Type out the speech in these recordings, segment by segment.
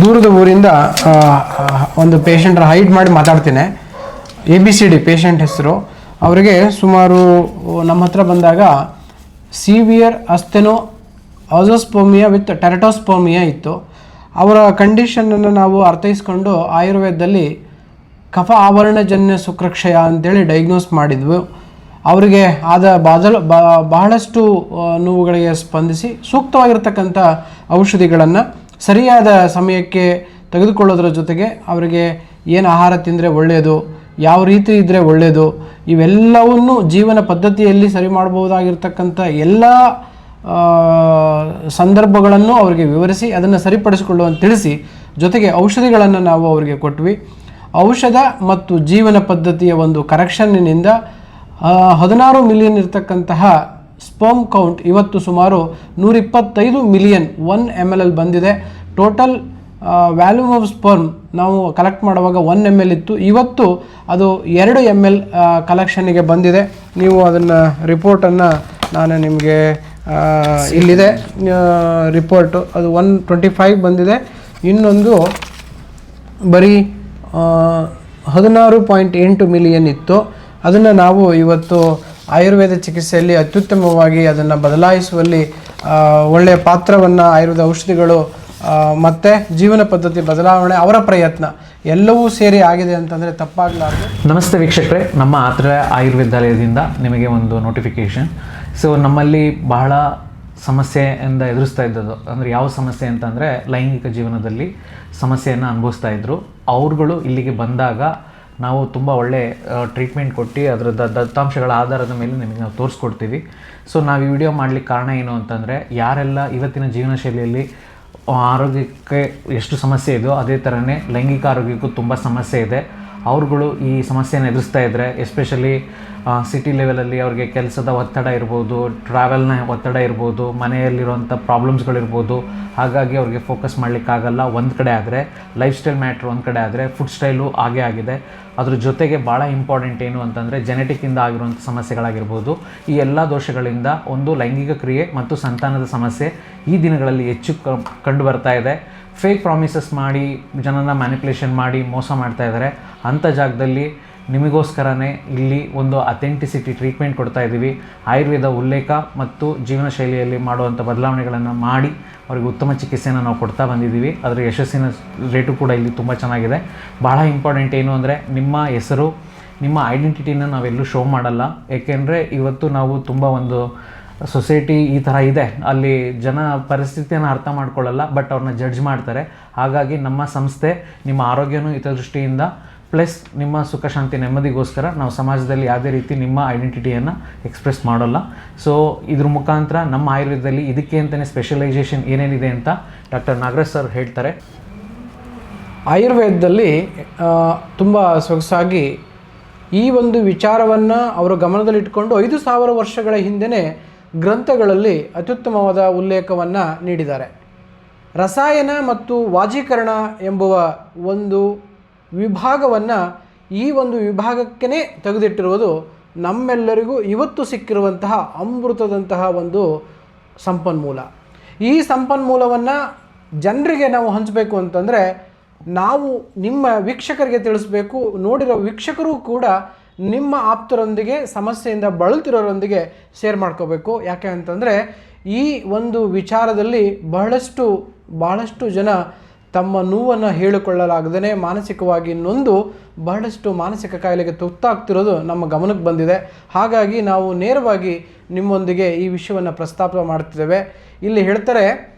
ದೂರದ ಊರಿಂದ ಒಂದು ಪೇಷಂಟ್ರ ಹೈಡ್ ಮಾಡಿ ಮಾತಾಡ್ತೀನಿ. ABCD ಪೇಷಂಟ್ ಹೆಸರು. ಅವರಿಗೆ ಸುಮಾರು ನಮ್ಮ ಹತ್ರ ಬಂದಾಗ ಸಿವಿಯರ್ ಅಸ್ಥೆನೋ ಆಜೋಸ್ಪರ್ಮಿಯಾ ವಿತ್ ಟೆರಟೋಸ್ಪರ್ಮಿಯಾ ಇತ್ತು. ಅವರ ಕಂಡೀಷನನ್ನು ನಾವು ಅರ್ಥೈಸ್ಕೊಂಡು ಆಯುರ್ವೇದದಲ್ಲಿ ಕಫ ಆವರಣಜನ್ಯ ಶುಕ್ರಕ್ಷಯ ಅಂತೇಳಿ ಡಯಾಗ್ನೋಸ್ ಮಾಡಿದ್ವು. ಅವರಿಗೆ ಆದ ಬಹಳಷ್ಟು ನೋವುಗಳಿಗೆ ಸ್ಪಂದಿಸಿ ಸೂಕ್ತವಾಗಿರ್ತಕ್ಕಂಥ ಔಷಧಿಗಳನ್ನು ಸರಿಯಾದ ಸಮಯಕ್ಕೆ ತೆಗೆದುಕೊಳ್ಳೋದ್ರ ಜೊತೆಗೆ ಅವರಿಗೆ ಏನು ಆಹಾರ ತಿಂದರೆ ಒಳ್ಳೆಯದು, ಯಾವ ರೀತಿ ಇದ್ದರೆ ಒಳ್ಳೆಯದು, ಇವೆಲ್ಲವನ್ನು ಜೀವನ ಪದ್ಧತಿಯಲ್ಲಿ ಸರಿ ಮಾಡಬಹುದಾಗಿರ್ತಕ್ಕಂಥ ಎಲ್ಲ ಸಂದರ್ಭಗಳನ್ನು ಅವರಿಗೆ ವಿವರಿಸಿ ಅದನ್ನು ಸರಿಪಡಿಸಿಕೊಳ್ಳುವಂತ ತಿಳಿಸಿ ಜೊತೆಗೆ ಔಷಧಿಗಳನ್ನು ನಾವು ಅವರಿಗೆ ಕೊಟ್ವಿ. ಔಷಧ ಮತ್ತು ಜೀವನ ಪದ್ಧತಿಯ ಒಂದು ಕರೆಕ್ಷನ್ನಿನಿಂದ 16 ಮಿಲಿಯನ್ ಇರತಕ್ಕಂತಹ ಸ್ಪರ್ಮ್ ಕೌಂಟ್ ಇವತ್ತು ಸುಮಾರು 125 ಮಿಲಿಯನ್ 1 ml ಬಂದಿದೆ. ಟೋಟಲ್ ವ್ಯಾಲ್ಯೂಮ್ ಆಫ್ ಸ್ಪರ್ಮ್ ನಾವು ಕಲೆಕ್ಟ್ ಮಾಡುವಾಗ 1 ml ಇತ್ತು, ಇವತ್ತು ಅದು 2 ml ಕಲೆಕ್ಷನ್ನಿಗೆ ಬಂದಿದೆ. ನೀವು ಅದನ್ನು ರಿಪೋರ್ಟನ್ನು ನಾನು ನಿಮಗೆ ಇಲ್ಲಿದೆ ರಿಪೋರ್ಟು, ಅದು 125 ಬಂದಿದೆ. ಇನ್ನೊಂದು ಬರೀ 16.8 ಮಿಲಿಯನ್ ಇತ್ತು. ಅದನ್ನು ನಾವು ಇವತ್ತು ಆಯುರ್ವೇದ ಚಿಕಿತ್ಸೆಯಲ್ಲಿ ಅತ್ಯುತ್ತಮವಾಗಿ ಅದನ್ನು ಬದಲಾಯಿಸುವಲ್ಲಿ ಒಳ್ಳೆಯ ಪಾತ್ರವನ್ನು ಆಯುರ್ವೇದ ಔಷಧಿಗಳು ಮತ್ತು ಜೀವನ ಪದ್ಧತಿ ಬದಲಾವಣೆ ಅವರ ಪ್ರಯತ್ನ ಎಲ್ಲವೂ ಸೇರಿ ಆಗಿದೆ ಅಂತಂದರೆ ತಪ್ಪಾಗಲಾರದು. ನಮಸ್ತೆ ವೀಕ್ಷಕರೇ, ನಮ್ಮ ಆತ್ರೇಯ ಆಯುರ್ವೇದಾಲಯದಿಂದ ನಿಮಗೆ ಒಂದು ನೋಟಿಫಿಕೇಷನ್. ಸೊ ನಮ್ಮಲ್ಲಿ ಬಹಳ ಸಮಸ್ಯೆಯಿಂದ ಎದುರಿಸ್ತಾ ಇದ್ದದ್ದು ಅಂದರೆ ಯಾವ ಸಮಸ್ಯೆ ಅಂತಂದರೆ ಲೈಂಗಿಕ ಜೀವನದಲ್ಲಿ ಸಮಸ್ಯೆಯನ್ನು ಅನುಭವಿಸ್ತಾ ಇದ್ದರು. ಅವ್ರುಗಳು ಇಲ್ಲಿಗೆ ಬಂದಾಗ ನಾವು ತುಂಬ ಒಳ್ಳೆ ಟ್ರೀಟ್ಮೆಂಟ್ ಕೊಟ್ಟು ಅದರ ದತ್ತಾಂಶಗಳ ಆಧಾರದ ಮೇಲೆ ನಿಮಗೆ ನಾವು ತೋರಿಸ್ಕೊಡ್ತೀವಿ. ಸೊ ನಾವು ಈ ವಿಡಿಯೋ ಮಾಡಲಿಕ್ಕೆ ಕಾರಣ ಏನು ಅಂತಂದರೆ ಯಾರೆಲ್ಲ ಇವತ್ತಿನ ಜೀವನ ಶೈಲಿಯಲ್ಲಿ ಆರೋಗ್ಯಕ್ಕೆ ಎಷ್ಟು ಸಮಸ್ಯೆ ಇದೆಯೋ ಅದೇ ಥರನೇ ಲೈಂಗಿಕ ಆರೋಗ್ಯಕ್ಕೂ ತುಂಬ ಸಮಸ್ಯೆ ಇದೆ. ಅವ್ರುಗಳು ಈ ಸಮಸ್ಯೆಯನ್ನು ಎದುರಿಸ್ತಾ ಇದ್ದರೆ ಎಸ್ಪೆಷಲಿ ಸಿಟಿ ಲೆವೆಲಲ್ಲಿ ಅವ್ರಿಗೆ ಕೆಲಸದ ಒತ್ತಡ ಇರ್ಬೋದು, ಟ್ರಾವೆಲ್ನ ಒತ್ತಡ ಇರ್ಬೋದು, ಮನೆಯಲ್ಲಿರುವಂಥ ಪ್ರಾಬ್ಲಮ್ಸ್ಗಳಿರ್ಬೋದು. ಹಾಗಾಗಿ ಅವ್ರಿಗೆ ಫೋಕಸ್ ಮಾಡಲಿಕ್ಕಾಗಲ್ಲ. ಒಂದು ಕಡೆ ಆದರೆ ಲೈಫ್ ಸ್ಟೈಲ್ ಮ್ಯಾಟ್ರ್, ಒಂದು ಕಡೆ ಆದರೆ ಫುಡ್ ಸ್ಟೈಲು ಹಾಗೇ ಆಗಿದೆ. ಅದ್ರ ಜೊತೆಗೆ ಭಾಳ ಇಂಪಾರ್ಟೆಂಟ್ ಏನು ಅಂತಂದರೆ ಜೆನೆಟಿಕ್ಕಿಂದ ಆಗಿರುವಂಥ ಸಮಸ್ಯೆಗಳಾಗಿರ್ಬೋದು. ಈ ಎಲ್ಲ ದೋಷಗಳಿಂದ ಒಂದು ಲೈಂಗಿಕ ಕ್ರಿಯೆ ಮತ್ತು ಸಂತಾನದ ಸಮಸ್ಯೆ ಈ ದಿನಗಳಲ್ಲಿ ಹೆಚ್ಚು ಕಂಡು ಬರ್ತಾ ಇದೆ. ಫೇಕ್ ಪ್ರಾಮಿಸಸ್ ಮಾಡಿ ಜನನ ಮ್ಯಾನಿಪುಲೇಷನ್ ಮಾಡಿ ಮೋಸ ಮಾಡ್ತಾ ಇದ್ದಾರೆ. ಅಂಥ ಜಾಗದಲ್ಲಿ ನಿಮಗೋಸ್ಕರನೇ ಇಲ್ಲಿ ಒಂದು ಅಥೆಂಟಿಸಿಟಿ ಟ್ರೀಟ್ಮೆಂಟ್ ಕೊಡ್ತಾ ಇದ್ದೀವಿ. ಆಯುರ್ವೇದ ಉಲ್ಲೇಖ ಮತ್ತು ಜೀವನ ಶೈಲಿಯಲ್ಲಿ ಮಾಡುವಂಥ ಬದಲಾವಣೆಗಳನ್ನು ಮಾಡಿ ಅವರಿಗೆ ಉತ್ತಮ ಚಿಕಿತ್ಸೆಯನ್ನು ನಾವು ಕೊಡ್ತಾ ಬಂದಿದ್ದೀವಿ. ಅದರ ಯಶಸ್ಸಿನ ರೇಟು ಕೂಡ ಇಲ್ಲಿ ತುಂಬ ಚೆನ್ನಾಗಿದೆ. ಭಾಳ ಇಂಪಾರ್ಟೆಂಟ್ ಏನು ಅಂದರೆ ನಿಮ್ಮ ಹೆಸರು, ನಿಮ್ಮ ಐಡೆಂಟಿಟಿನ ನಾವೆಲ್ಲೂ ಶೋ ಮಾಡಲ್ಲ. ಏಕೆಂದರೆ ಇವತ್ತು ನಾವು ತುಂಬ ಒಂದು ಸೊಸೈಟಿ ಈ ಥರ ಇದೆ, ಅಲ್ಲಿ ಜನ ಪರಿಸ್ಥಿತಿಯನ್ನು ಅರ್ಥ ಮಾಡ್ಕೊಳ್ಳಲ್ಲ, ಬಟ್ ಅವ್ರನ್ನ ಜಡ್ಜ್ ಮಾಡ್ತಾರೆ. ಹಾಗಾಗಿ ನಮ್ಮ ಸಂಸ್ಥೆ ನಿಮ್ಮ ಆರೋಗ್ಯನೂ ಹಿತದೃಷ್ಟಿಯಿಂದ ಪ್ಲಸ್ ನಿಮ್ಮ ಸುಖ ಶಾಂತಿ ನೆಮ್ಮದಿಗೋಸ್ಕರ ನಾವು ಸಮಾಜದಲ್ಲಿ ಯಾವುದೇ ರೀತಿ ನಿಮ್ಮ ಐಡೆಂಟಿಟಿಯನ್ನು ಎಕ್ಸ್ಪ್ರೆಸ್ ಮಾಡೋಲ್ಲ. ಸೊ ಇದ್ರ ಮುಖಾಂತರ ನಮ್ಮ ಆಯುರ್ವೇದದಲ್ಲಿ ಇದಕ್ಕೆ ಅಂತಲೇ ಸ್ಪೆಷಲೈಸೇಷನ್ ಏನೇನಿದೆ ಅಂತ ಡಾಕ್ಟರ್ ನಾಗರಾಜ್ ಸರ್ ಹೇಳ್ತಾರೆ. ಆಯುರ್ವೇದದಲ್ಲಿ ತುಂಬ ಸೊಗಸಾಗಿ ಈ ಒಂದು ವಿಚಾರವನ್ನು ಅವರು ಗಮನದಲ್ಲಿಟ್ಟುಕೊಂಡು 5,000 ವರ್ಷಗಳ ಹಿಂದೆ ಗ್ರಂಥಗಳಲ್ಲಿ ಅತ್ಯುತ್ತಮವಾದ ಉಲ್ಲೇಖವನ್ನು ನೀಡಿದ್ದಾರೆ. ರಸಾಯನ ಮತ್ತು ವಾಜೀಕರಣ ಎಂಬುವ ಒಂದು ವಿಭಾಗವನ್ನು ಈ ಒಂದು ವಿಭಾಗಕ್ಕೇ ತೆಗೆದಿಟ್ಟಿರುವುದು ನಮ್ಮೆಲ್ಲರಿಗೂ ಇವತ್ತು ಸಿಕ್ಕಿರುವಂತಹ ಅಮೃತದಂತಹ ಒಂದು ಸಂಪನ್ಮೂಲ. ಈ ಸಂಪನ್ಮೂಲವನ್ನು ಜನರಿಗೆ ನಾವು ಹಂಚಬೇಕು ಅಂತಂದರೆ ನಾವು ನಿಮ್ಮ ವೀಕ್ಷಕರಿಗೆ ತಿಳಿಸ್ಬೇಕು. ನೋಡಿರೋ ವೀಕ್ಷಕರು ಕೂಡ ನಿಮ್ಮ ಆಪ್ತರೊಂದಿಗೆ ಸಮಸ್ಯೆಯಿಂದ ಬಳಲ್ತಿರೋರೊಂದಿಗೆ ಶೇರ್ ಮಾಡ್ಕೋಬೇಕು. ಯಾಕೆ ಅಂತಂದರೆ ಈ ಒಂದು ವಿಚಾರದಲ್ಲಿ ಬಹಳಷ್ಟು ಜನ ತಮ್ಮ ನೋವನ್ನು ಹೇಳಿಕೊಳ್ಳಲಾಗದೇ ಮಾನಸಿಕವಾಗಿ ನೊಂದು ಬಹಳಷ್ಟು ಮಾನಸಿಕ ಕಾಯಿಲೆಗೆ ತುತ್ತಾಗ್ತಿರೋದು ನಮ್ಮ ಗಮನಕ್ಕೆ ಬಂದಿದೆ. ಹಾಗಾಗಿ ನಾವು ನೇರವಾಗಿ ನಿಮ್ಮೊಂದಿಗೆ ಈ ವಿಷಯವನ್ನು ಪ್ರಸ್ತಾಪ ಮಾಡ್ತಿದ್ದೇವೆ. ಇಲ್ಲಿ ಹೇಳ್ತಾರೆ,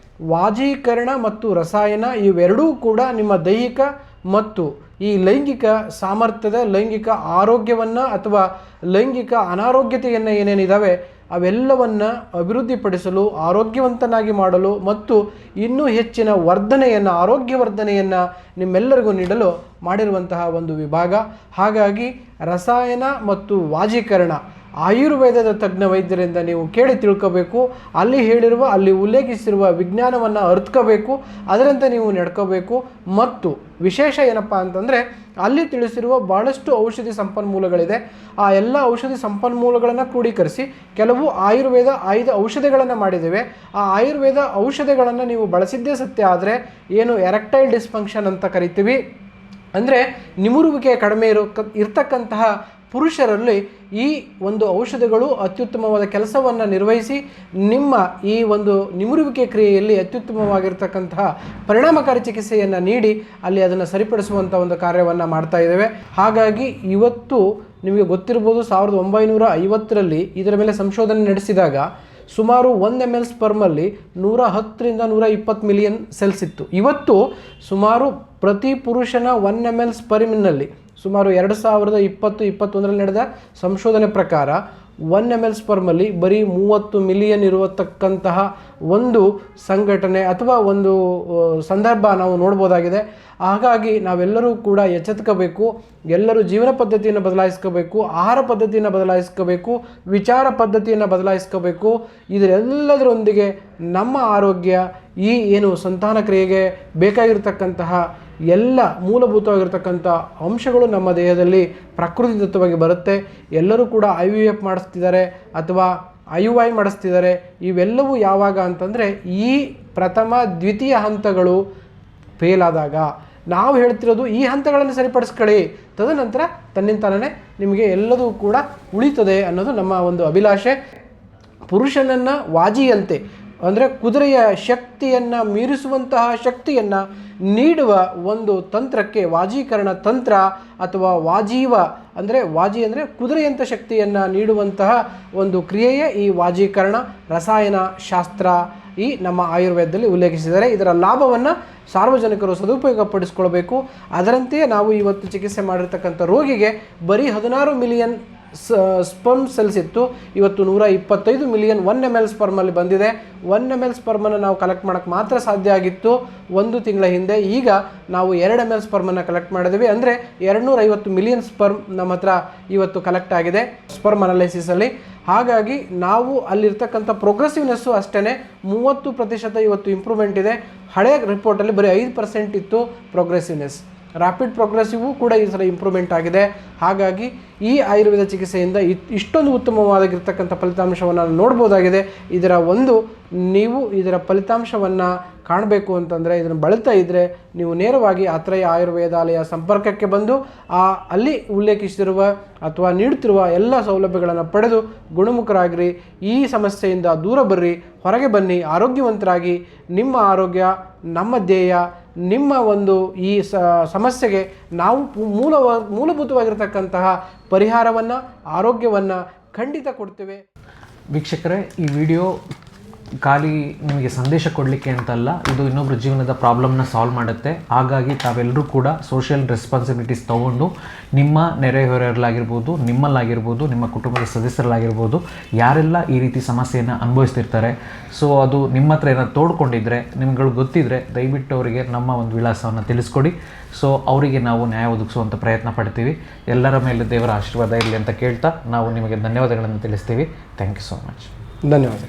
ವಾಜೀಕರಣ ಮತ್ತು ರಸಾಯನ ಇವೆರಡೂ ಕೂಡ ನಿಮ್ಮ ದೈಹಿಕ ಮತ್ತು ಈ ಲೈಂಗಿಕ ಸಾಮರ್ಥ್ಯದ ಲೈಂಗಿಕ ಆರೋಗ್ಯವನ್ನು ಅಥವಾ ಲೈಂಗಿಕ ಅನಾರೋಗ್ಯತೆಯನ್ನು ಏನೇನಿದ್ದಾವೆ ಅವೆಲ್ಲವನ್ನು ಅಭಿವೃದ್ಧಿಪಡಿಸಲು, ಆರೋಗ್ಯವಂತನಾಗಿ ಮಾಡಲು ಮತ್ತು ಇನ್ನೂ ಹೆಚ್ಚಿನ ಆರೋಗ್ಯವರ್ಧನೆಯನ್ನು ನಿಮ್ಮೆಲ್ಲರಿಗೂ ನೀಡಲು ಮಾಡಿರುವಂತಹ ಒಂದು ವಿಭಾಗ. ಹಾಗಾಗಿ ರಸಾಯನ ಮತ್ತು ವಾಜೀಕರಣ ಆಯುರ್ವೇದದ ತಜ್ಞ ವೈದ್ಯರಿಂದ ನೀವು ಕೇಳಿ ತಿಳ್ಕೋಬೇಕು. ಅಲ್ಲಿ ಹೇಳಿರುವ, ಅಲ್ಲಿ ಉಲ್ಲೇಖಿಸಿರುವ ವಿಜ್ಞಾನವನ್ನು ಅರ್ಥಕೋಬೇಕು, ಅದರಂತೆ ನೀವು ನಡ್ಕೋಬೇಕು. ಮತ್ತು ವಿಶೇಷ ಏನಪ್ಪ ಅಂತಂದರೆ, ಅಲ್ಲಿ ತಿಳಿಸಿರುವ ಭಾಳಷ್ಟು ಔಷಧಿ ಸಂಪನ್ಮೂಲಗಳಿದೆ. ಆ ಎಲ್ಲ ಔಷಧಿ ಸಂಪನ್ಮೂಲಗಳನ್ನು ಕ್ರೋಢೀಕರಿಸಿ ಕೆಲವು ಆಯುರ್ವೇದ ಆಯ್ದ ಔಷಧಿಗಳನ್ನು ಮಾಡಿದ್ದೇವೆ. ಆ ಆಯುರ್ವೇದ ಔಷಧಿಗಳನ್ನು ನೀವು ಬಳಸಿದ್ದೇ ಸತ್ಯ ಆದರೆ, ಏನು ಎರೆಕ್ಟೈಲ್ ಡಿಸ್ಫಂಕ್ಷನ್ ಅಂತ ಕರಿತೀವಿ, ಅಂದರೆ ನಿಮುರುವಿಕೆ ಕಡಿಮೆ ಇರ್ತಕ್ಕಂತಹ ಪುರುಷರಲ್ಲಿ ಈ ಒಂದು ಔಷಧಿಗಳು ಅತ್ಯುತ್ತಮವಾದ ಕೆಲಸವನ್ನು ನಿರ್ವಹಿಸಿ ನಿಮ್ಮ ಈ ಒಂದು ನಿಮುರುವಿಕೆ ಕ್ರಿಯೆಯಲ್ಲಿ ಅತ್ಯುತ್ತಮವಾಗಿರ್ತಕ್ಕಂತಹ ಪರಿಣಾಮಕಾರಿ ಚಿಕಿತ್ಸೆಯನ್ನು ನೀಡಿ ಅಲ್ಲಿ ಅದನ್ನು ಸರಿಪಡಿಸುವಂಥ ಒಂದು ಕಾರ್ಯವನ್ನು ಮಾಡ್ತಾ ಇದ್ದೇವೆ. ಹಾಗಾಗಿ ಇವತ್ತು ನಿಮಗೆ ಗೊತ್ತಿರ್ಬೋದು, 1950ರಲ್ಲಿ ಇದರ ಮೇಲೆ ಸಂಶೋಧನೆ ನಡೆಸಿದಾಗ ಸುಮಾರು 1 ml ಸ್ಪರ್ಮಲ್ಲಿ 110ರಿಂದ 120 ಮಿಲಿಯನ್ ಸೆಲ್ಸ್ ಇತ್ತು. ಇವತ್ತು ಸುಮಾರು ಪ್ರತಿ ಪುರುಷನ 1 ml ಸ್ಪರ್ಮಿನಲ್ಲಿ ಸುಮಾರು 2020-21ರಲ್ಲಿ ನಡೆದ ಸಂಶೋಧನೆ ಪ್ರಕಾರ 1 ml ಸ್ಪರ್ಮಲ್ಲಿ ಬರೀ 30 ಮಿಲಿಯನ್ ಇರತಕ್ಕಂತಹ ಒಂದು ಸಂಘಟನೆ ಅಥವಾ ಒಂದು ಸಂದರ್ಭ ನಾವು ನೋಡ್ಬೋದಾಗಿದೆ. ಹಾಗಾಗಿ ನಾವೆಲ್ಲರೂ ಕೂಡ ಎಚ್ಚೆತ್ಕೋಬೇಕು. ಎಲ್ಲರೂ ಜೀವನ ಪದ್ಧತಿಯನ್ನು ಬದಲಾಯಿಸ್ಕೋಬೇಕು, ಆಹಾರ ಪದ್ಧತಿಯನ್ನು ಬದಲಾಯಿಸ್ಕೋಬೇಕು, ವಿಚಾರ ಪದ್ಧತಿಯನ್ನು ಬದಲಾಯಿಸ್ಕೋಬೇಕು. ಇದರೆಲ್ಲದರೊಂದಿಗೆ ನಮ್ಮ ಆರೋಗ್ಯ, ಈ ಏನು ಸಂತಾನ ಕ್ರಿಯೆಗೆ ಬೇಕಾಗಿರ್ತಕ್ಕಂತಹ ಎಲ್ಲ ಮೂಲಭೂತವಾಗಿರ್ತಕ್ಕಂಥ ಅಂಶಗಳು ನಮ್ಮ ದೇಹದಲ್ಲಿ ಪ್ರಕೃತಿದತ್ತವಾಗಿ ಬರುತ್ತೆ. ಎಲ್ಲರೂ ಕೂಡ IVF ಮಾಡಿಸ್ತಿದ್ದಾರೆ ಅಥವಾ IUI ಮಾಡಿಸ್ತಿದ್ದಾರೆ. ಇವೆಲ್ಲವೂ ಯಾವಾಗ ಅಂತಂದರೆ, ಈ ಪ್ರಥಮ ದ್ವಿತೀಯ ಹಂತಗಳು ಫೇಲ್ ಆದಾಗ. ನಾವು ಹೇಳ್ತಿರೋದು ಈ ಹಂತಗಳನ್ನು ಸರಿಪಡಿಸ್ಕೊಳ್ಳಿ, ತದನಂತರ ತನ್ನಿಂತಾನೇ ನಿಮಗೆ ಎಲ್ಲದೂ ಕೂಡ ಉಳಿತದೆ ಅನ್ನೋದು ನಮ್ಮ ಒಂದು ಅಭಿಲಾಷೆ. ಪುರುಷನನ್ನು ವಾಜಿಯಂತೆ, ಅಂದರೆ ಕುದುರೆಯ ಶಕ್ತಿಯನ್ನು ಮೀರಿಸುವಂತಹ ಶಕ್ತಿಯನ್ನು ನೀಡುವ ಒಂದು ತಂತ್ರಕ್ಕೆ ವಾಜೀಕರಣ ತಂತ್ರ ಅಥವಾ ವಾಜೀವ, ಅಂದರೆ ವಾಜಿ ಅಂದರೆ ಕುದುರೆಯಂಥ ಶಕ್ತಿಯನ್ನು ನೀಡುವಂತಹ ಒಂದು ಕ್ರಿಯೆಯೇ ಈ ವಾಜೀಕರಣ. ರಸಾಯನ ಶಾಸ್ತ್ರ ಈ ನಮ್ಮ ಆಯುರ್ವೇದದಲ್ಲಿ ಉಲ್ಲೇಖಿಸಿದ್ದಾರೆ. ಇದರ ಲಾಭವನ್ನು ಸಾರ್ವಜನಿಕರು ಸದುಪಯೋಗಪಡಿಸ್ಕೊಳ್ಬೇಕು. ಅದರಂತೆಯೇ ನಾವು ಇವತ್ತು ಚಿಕಿತ್ಸೆ ಮಾಡಿರ್ತಕ್ಕಂಥ ರೋಗಿಗೆ ಬರೀ 16 ಮಿಲಿಯನ್ ಸ್ಪರ್ಮ್ ಸೆಲ್ಸ್ ಇತ್ತು, ಇವತ್ತು 125 ಮಿಲಿಯನ್ 1 ml ಸ್ಪರ್ಮಲ್ಲಿ ಬಂದಿದೆ. 1 ml ಸ್ಪರ್ಮನ್ನು ನಾವು ಕಲೆಕ್ಟ್ ಮಾಡೋಕ್ಕೆ ಮಾತ್ರ ಸಾಧ್ಯ ಆಗಿತ್ತು 1 ತಿಂಗಳ ಹಿಂದೆ. ಈಗ ನಾವು 2 ml ಸ್ಪರ್ಮನ್ನು ಕಲೆಕ್ಟ್ ಮಾಡಿದ್ವಿ, ಅಂದರೆ 250 ಮಿಲಿಯನ್ ಸ್ಪರ್ಮ್ ನಮ್ಮ ಹತ್ರ ಇವತ್ತು ಕಲೆಕ್ಟ್ ಆಗಿದೆ ಸ್ಪರ್ಮ್ ಅನಾಲಿಸಿಸಲ್ಲಿ. ಹಾಗಾಗಿ ನಾವು ಅಲ್ಲಿರ್ತಕ್ಕಂಥ ಪ್ರೋಗ್ರೆಸಿವ್ನೆಸ್ಸು ಅಷ್ಟೇ 30% ಇವತ್ತು ಇಂಪ್ರೂವ್ಮೆಂಟ್ ಇದೆ. ಹಳೆಯ ರಿಪೋರ್ಟಲ್ಲಿ ಬರೀ 5% ಇತ್ತು ಪ್ರೋಗ್ರೆಸಿವ್ನೆಸ್. ರ್ಯಾಪಿಡ್ ಪ್ರೋಗ್ರೆಸಿವ್ ಕೂಡ ಈ ಸಲ ಇಂಪ್ರೂವ್ಮೆಂಟ್ ಆಗಿದೆ. ಹಾಗಾಗಿ ಈ ಆಯುರ್ವೇದ ಚಿಕಿತ್ಸೆಯಿಂದ ಇಷ್ಟೊಂದು ಉತ್ತಮವಾಗಿರ್ತಕ್ಕಂಥ ಫಲಿತಾಂಶವನ್ನು ನೋಡ್ಬೋದಾಗಿದೆ. ನೀವು ಇದರ ಫಲಿತಾಂಶವನ್ನು ಕಾಣಬೇಕು ಅಂತಂದರೆ, ಇದನ್ನು ಬಳಲ್ತಾ ಇದ್ದರೆ ನೀವು ನೇರವಾಗಿ ಆತ್ರೇಯ ಆಯುರ್ವೇದಾಲಯ ಸಂಪರ್ಕಕ್ಕೆ ಬಂದು ಅಲ್ಲಿ ಉಲ್ಲೇಖಿಸಿರುವ ಅಥವಾ ನೀಡುತ್ತಿರುವ ಎಲ್ಲ ಸೌಲಭ್ಯಗಳನ್ನು ಪಡೆದು ಗುಣಮುಖರಾಗಿರಿ. ಈ ಸಮಸ್ಯೆಯಿಂದ ದೂರ ಬರ್ರಿ, ಹೊರಗೆ ಬನ್ನಿ, ಆರೋಗ್ಯವಂತರಾಗಿ. ನಿಮ್ಮ ಆರೋಗ್ಯ ನಮ್ಮ ಧ್ಯೇಯ. ನಿಮ್ಮ ಒಂದು ಈ ಸಮಸ್ಯೆಗೆ ನಾವು ಮೂಲಭೂತವಾಗಿರ್ತಕ್ಕಂತಹ ಪರಿಹಾರವನ್ನು, ಆರೋಗ್ಯವನ್ನು ಖಂಡಿತ ಕೊಡ್ತೇವೆ. ವೀಕ್ಷಕರೇ, ಈ ವಿಡಿಯೋ ಖಾಲಿ ನಿಮಗೆ ಸಂದೇಶ ಕೊಡಲಿಕ್ಕೆ ಅಂತಲ್ಲ, ಇದು ಇನ್ನೊಬ್ಬರ ಜೀವನದ ಪ್ರಾಬ್ಲಮ್ನ ಸಾಲ್ವ್ ಮಾಡುತ್ತೆ. ಹಾಗಾಗಿ ತಾವೆಲ್ಲರೂ ಕೂಡ ಸೋಷಿಯಲ್ ರೆಸ್ಪಾನ್ಸಿಬಿಲಿಟೀಸ್ ತೊಗೊಂಡು ನಿಮ್ಮ ನೆರೆಹೊರೆಯಲ್ಲಾಗಿರ್ಬೋದು, ನಿಮ್ಮಲ್ಲಾಗಿರ್ಬೋದು, ನಿಮ್ಮ ಕುಟುಂಬದ ಸದಸ್ಯರಲ್ಲಾಗಿರ್ಬೋದು, ಯಾರೆಲ್ಲ ಈ ರೀತಿ ಸಮಸ್ಯೆಯನ್ನು ಅನುಭವಿಸ್ತಿರ್ತಾರೆ, ಸೊ ಅದು ನಿಮ್ಮ ಹತ್ರ ಏನಾದ್ರು ತೋಡ್ಕೊಂಡಿದ್ರೆ, ನಿಮ್ಗಳು ಗೊತ್ತಿದ್ದರೆ ದಯವಿಟ್ಟು ಅವರಿಗೆ ನಮ್ಮ ಒಂದು ವಿಳಾಸವನ್ನು ತಿಳಿಸ್ಕೊಡಿ. ಸೊ ಅವರಿಗೆ ನಾವು ನ್ಯಾಯ ಒದಗಿಸುವಂಥ ಪ್ರಯತ್ನ ಪಡ್ತೀವಿ. ಎಲ್ಲರ ಮೇಲೆ ದೇವರ ಆಶೀರ್ವಾದ ಇರಲಿ ಅಂತ ಕೇಳ್ತಾ ನಾವು ನಿಮಗೆ ಧನ್ಯವಾದಗಳನ್ನು ತಿಳಿಸ್ತೀವಿ. Thank you so much. ಧನ್ಯವಾದ.